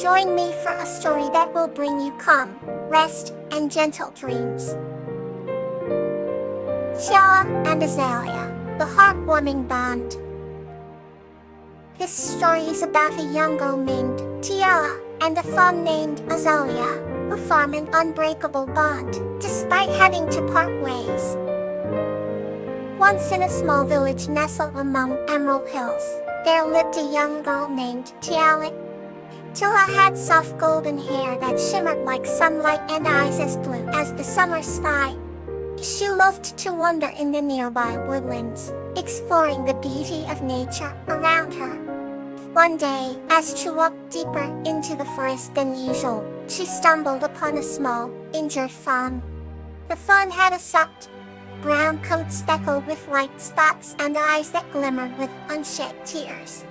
Join me for a story that will bring you calm, rest, and gentle dreams. Tiala and Azalea, the heartwarming bond. This story is about a young girl named Tiala and a fawn named Azalea, who form an unbreakable bond, despite having to part ways. Once in a small village nestled among emerald hills, there lived a young girl named Tiala. Tiala had soft golden hair that shimmered like sunlight and eyes as blue as the summer sky. She loved to wander in the nearby woodlands, exploring the beauty of nature around her. One day, as she walked deeper into the forest than usual, she stumbled upon a small, injured fawn. The fawn had a soft, brown coat speckled with white spots and eyes that glimmered with unshed tears.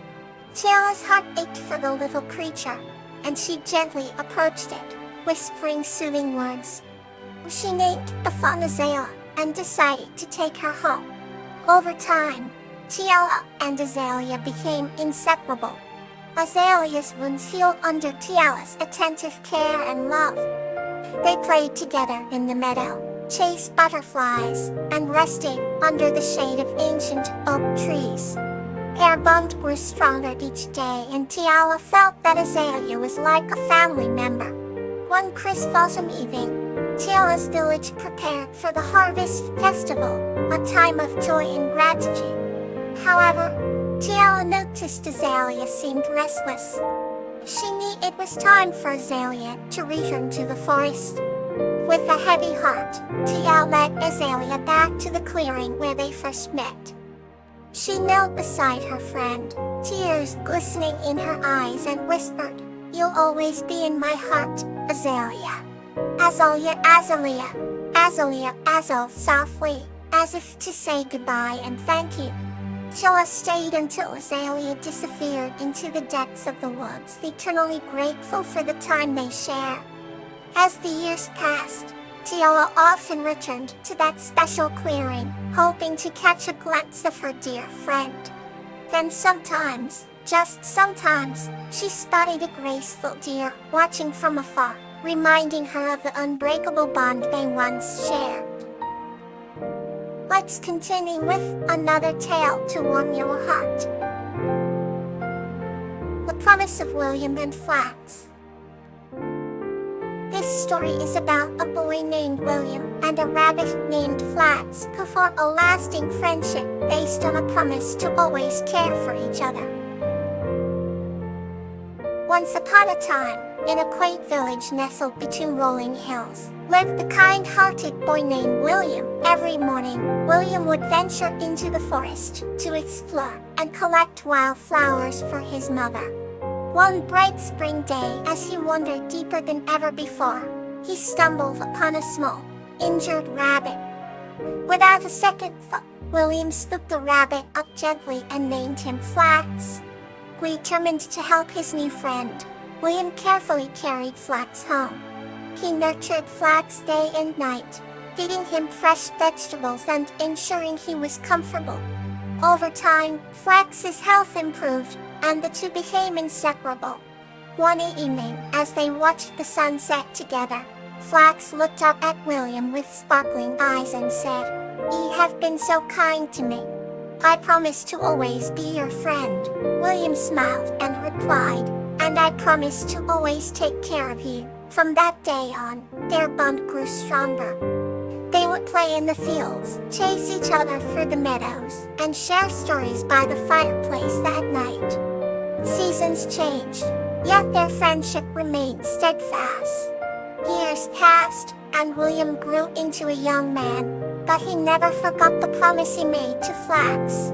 Tiala's heart ached for the little creature, and she gently approached it, whispering soothing words. She named the fawn Azalea and decided to take her home. Over time, Tiala and Azalea became inseparable. Azalea's wounds healed under Tiala's attentive care and love. They played together in the meadow, chased butterflies, and rested under the shade of ancient oak trees. Their bond grew stronger each day, and Tiala felt that Azalea was like a family member. One crisp autumn evening, Tiala's village prepared for the harvest festival, a time of joy and gratitude. However, Tiala noticed Azalea seemed restless. She knew it was time for Azalea to return to the forest. With a heavy heart, Tiala led Azalea back to the clearing where they first met. She knelt beside her friend, tears glistening in her eyes, and whispered, "You'll always be in my heart, Azalea." Azalea, Azalea, Azalea, Azal softly, as if to say goodbye and thank you. Tiala stayed until Azalea disappeared into the depths of the woods, eternally grateful for the time they shared. As the years passed, Tiala often returned to that special clearing, hoping to catch a glimpse of her dear friend. Then sometimes, just sometimes, she spotted a graceful deer watching from afar, reminding her of the unbreakable bond they once shared. Let's continue with another tale to warm your heart. The Promise of William and Flax. This story is about a boy named William and a rabbit named Flax who form a lasting friendship based on a promise to always care for each other. Once upon a time, in a quaint village nestled between rolling hills, lived a kind-hearted boy named William. Every morning, William would venture into the forest to explore and collect wildflowers for his mother. One bright spring day, as he wandered deeper than ever before, he stumbled upon a small, injured rabbit. Without a second thought, William scooped the rabbit up gently and named him Flax. Determined to help his new friend, William carefully carried Flax home. He nurtured Flax day and night, feeding him fresh vegetables and ensuring he was comfortable. Over time, Flax's health improved, and the two became inseparable. One evening, as they watched the sun set together, Flax looked up at William with sparkling eyes and said, "You have been so kind to me. I promise to always be your friend." William smiled and replied, "And I promise to always take care of you." From that day on, their bond grew stronger. They would play in the fields, chase each other through the meadows, and share stories by the fireplace that night. Seasons changed, yet their friendship remained steadfast. Years passed, and William grew into a young man, but he never forgot the promise he made to Flax.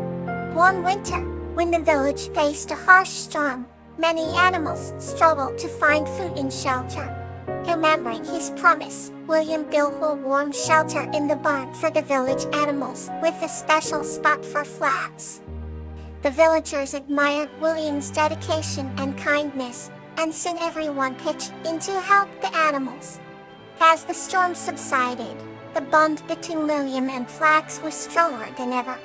One winter, when the village faced a harsh storm, many animals struggled to find food and shelter. Remembering his promise, William built a warm shelter in the barn for the village animals, with a special spot for Flax. The villagers admired William's dedication and kindness, and soon everyone pitched in to help the animals. As the storm subsided, the bond between William and Flax was stronger than ever.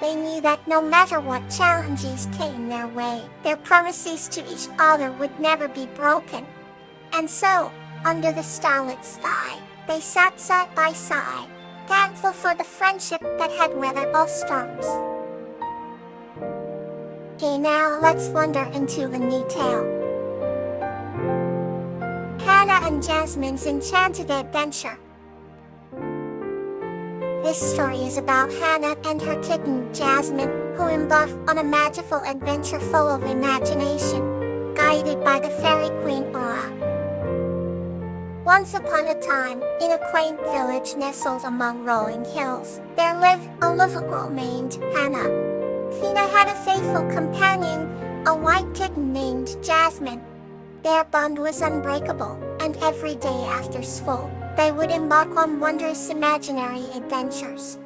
They knew that no matter what challenges came their way, their promises to each other would never be broken. And so, under the starlit sky, they sat side by side, thankful for the friendship that had weathered all storms. Okay, now let's wander into a new tale. Hannah and Jasmine's Enchanted Adventure. This story is about Hannah and her kitten Jasmine, who embark on a magical adventure full of imagination, guided by the fairy queen Aura. Once upon a time, in a quaint village nestled among rolling hills, there lived a little girl named Hannah. Hannah had a faithful companion, a white kitten named Jasmine. Their bond was unbreakable, and every day after school, they would embark on wondrous imaginary adventures.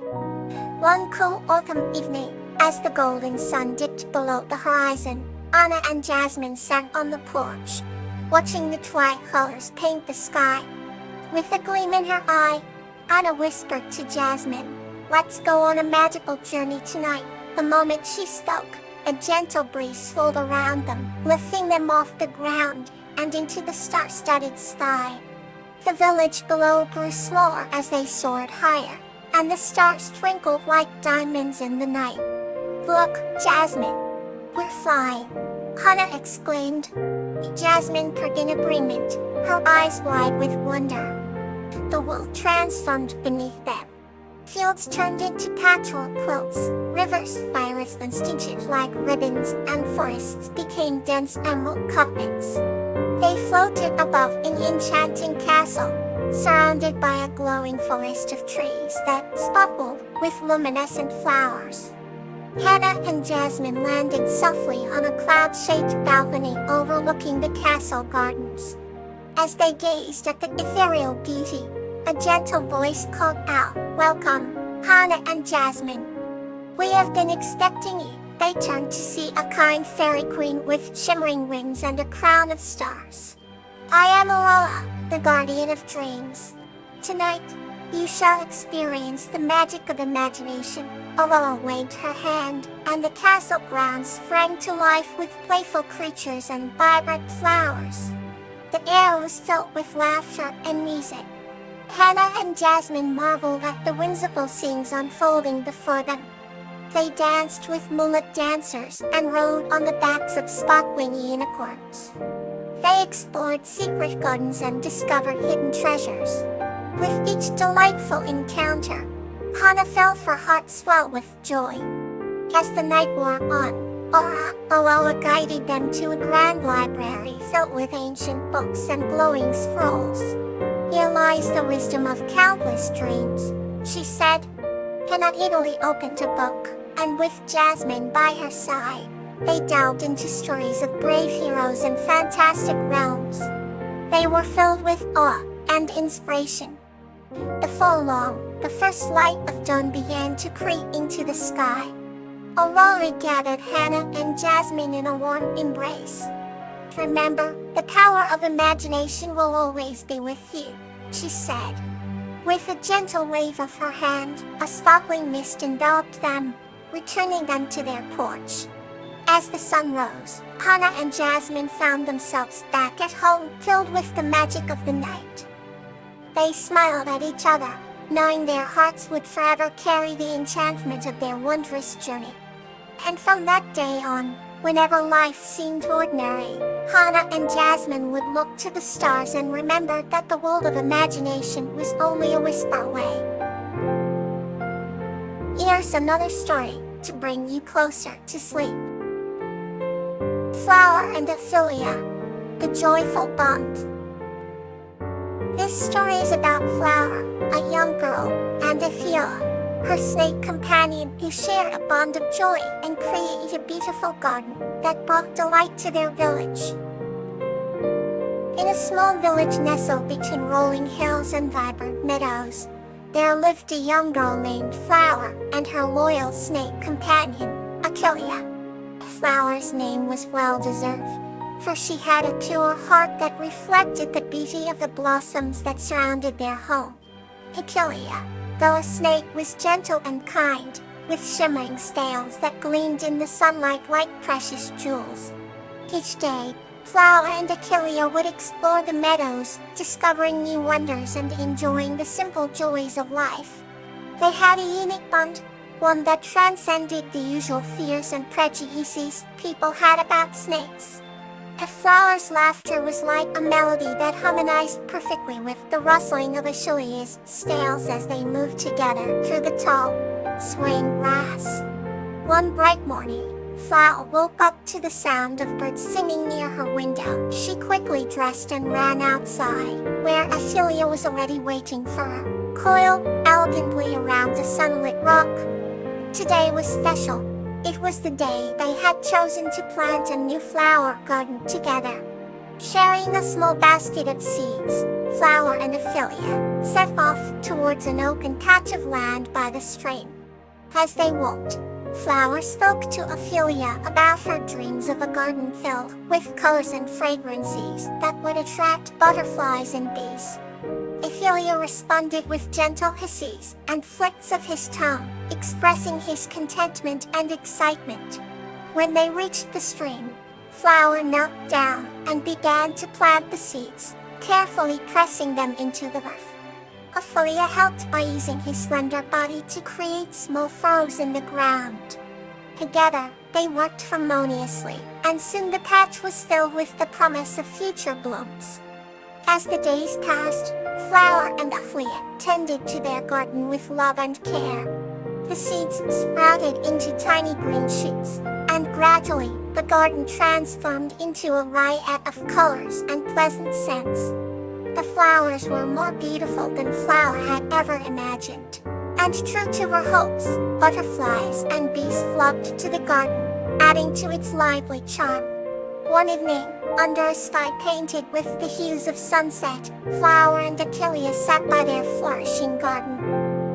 One cool autumn evening, as the golden sun dipped below the horizon, Anna and Jasmine sat on the porch, watching the twilight colors paint the sky. With a gleam in her eye, Anna whispered to Jasmine, "Let's go on a magical journey tonight." The moment she spoke, a gentle breeze swirled around them, lifting them off the ground and into the star-studded sky. The village below grew smaller as they soared higher, and the stars twinkled like diamonds in the night. "Look, Jasmine, we're flying," Hannah exclaimed. Jasmine purred in agreement, her eyes wide with wonder. The world transformed beneath them. Fields turned into patchwork quilts, rivers spiraled and stitched like ribbons, and forests became dense emerald carpets. They floated above an enchanting castle, surrounded by a glowing forest of trees that sparkled with luminescent flowers. Hannah and Jasmine landed softly on a cloud-shaped balcony overlooking the castle gardens. As they gazed at the ethereal beauty, a gentle voice called out, "Welcome, Hannah and Jasmine. We have been expecting you." They turned to see a kind fairy queen with shimmering wings and a crown of stars. "I am Aurora, the guardian of dreams. Tonight, you shall experience the magic of imagination." Aurora waved her hand, and the castle grounds sprang to life with playful creatures and vibrant flowers. The air was filled with laughter and music. Hannah and Jasmine marveled at the whimsical scenes unfolding before them. They danced with moonlit dancers and rode on the backs of sparkling unicorns. They explored secret gardens and discovered hidden treasures. With each delightful encounter, Hannah felt her heart swell with joy. As the night wore on, Aurora guided them to a grand library filled with ancient books and glowing scrolls. "Here lies the wisdom of countless dreams," she said. Hannah eagerly opened a book, and with Jasmine by her side, they delved into stories of brave heroes and fantastic realms. They were filled with awe and inspiration. Before long, the first light of dawn began to creep into the sky. Aurora gathered Hannah and Jasmine in a warm embrace. "Remember, the power of imagination will always be with you," she said. With a gentle wave of her hand, a sparkling mist enveloped them, returning them to their porch. As the sun rose, Hannah and Jasmine found themselves back at home, filled with the magic of the night. They smiled at each other, knowing their hearts would forever carry the enchantment of their wondrous journey. And from that day on, whenever life seemed ordinary, Hannah and Jasmine would look to the stars and remember that the world of imagination was only a whisper away. Here's another story to bring you closer to sleep. Flower and Ophelia, the joyful bond. This story is about Flower, a young girl, and Ophelia, her snake companion, who share a bond of joy and create a beautiful garden that brought delight to their village. In a small village nestled between rolling hills and vibrant meadows, there lived a young girl named Flower and her loyal snake companion, Achillia. Flower's name was well-deserved, for she had a pure heart that reflected the beauty of the blossoms that surrounded their home. Achillia, though a snake, was gentle and kind, with shimmering scales that gleamed in the sunlight like precious jewels. Each day, Flower and Achillea would explore the meadows, discovering new wonders and enjoying the simple joys of life. They had a unique bond, one that transcended the usual fears and prejudices people had about snakes. The Flower's laughter was like a melody that harmonized perfectly with the rustling of Achillea's scales as they moved together through the tall, swaying grass. One bright morning, Flower woke up to the sound of birds singing near her window. She quickly dressed and ran outside, where Achillea was already waiting for her, coiled elegantly around a sunlit rock. Today was special. It was the day they had chosen to plant a new flower garden together. Sharing a small basket of seeds, Flower and Achillea set off towards an open patch of land by the stream. As they walked, Flower spoke to Achillea about her dreams of a garden filled with colors and fragrances that would attract butterflies and bees. Achillea responded with gentle hisses and flicks of his tongue, expressing his contentment and excitement. When they reached the stream, Flower knelt down and began to plant the seeds, carefully pressing them into the earth. Achillea helped by using his slender body to create small furrows in the ground. Together, they worked harmoniously, and soon the patch was filled with the promise of future blooms. As the days passed, Flower and Achillea tended to their garden with love and care. The seeds sprouted into tiny green shoots, and gradually, the garden transformed into a riot of colors and pleasant scents. The flowers were more beautiful than Flower had ever imagined. And true to her hopes, butterflies and bees flocked to the garden, adding to its lively charm. One evening, under a sky painted with the hues of sunset, Flower and Achillea sat by their flourishing garden.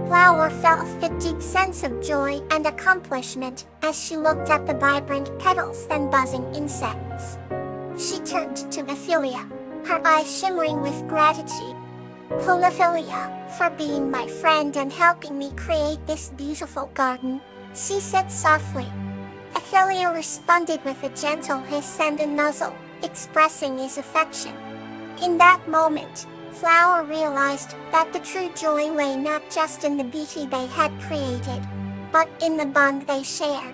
Flower felt a deep sense of joy and accomplishment as she looked at the vibrant petals and buzzing insects. She turned to Achillea, her eyes shimmering with gratitude. Achillea, for being my friend and helping me create this beautiful garden, she said softly. Achillea responded with a gentle hiss and a nuzzle, expressing his affection. In that moment, Flower realized that the true joy lay not just in the beauty they had created, but in the bond they shared.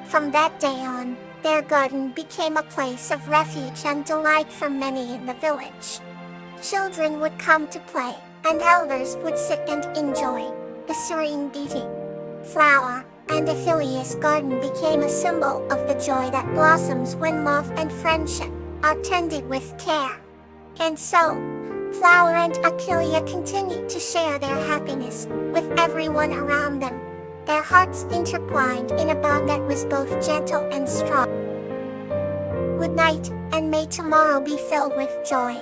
From that day on, their garden became a place of refuge and delight for many in the village. Children would come to play, and elders would sit and enjoy the serene beauty. Flower and Achillea's garden became a symbol of the joy that blossoms when love and friendship are tended with care. And so, Flower and Achillea continued to share their happiness with everyone around them, their hearts intertwined in a bond that was both gentle and strong. Good night, and may tomorrow be filled with joy.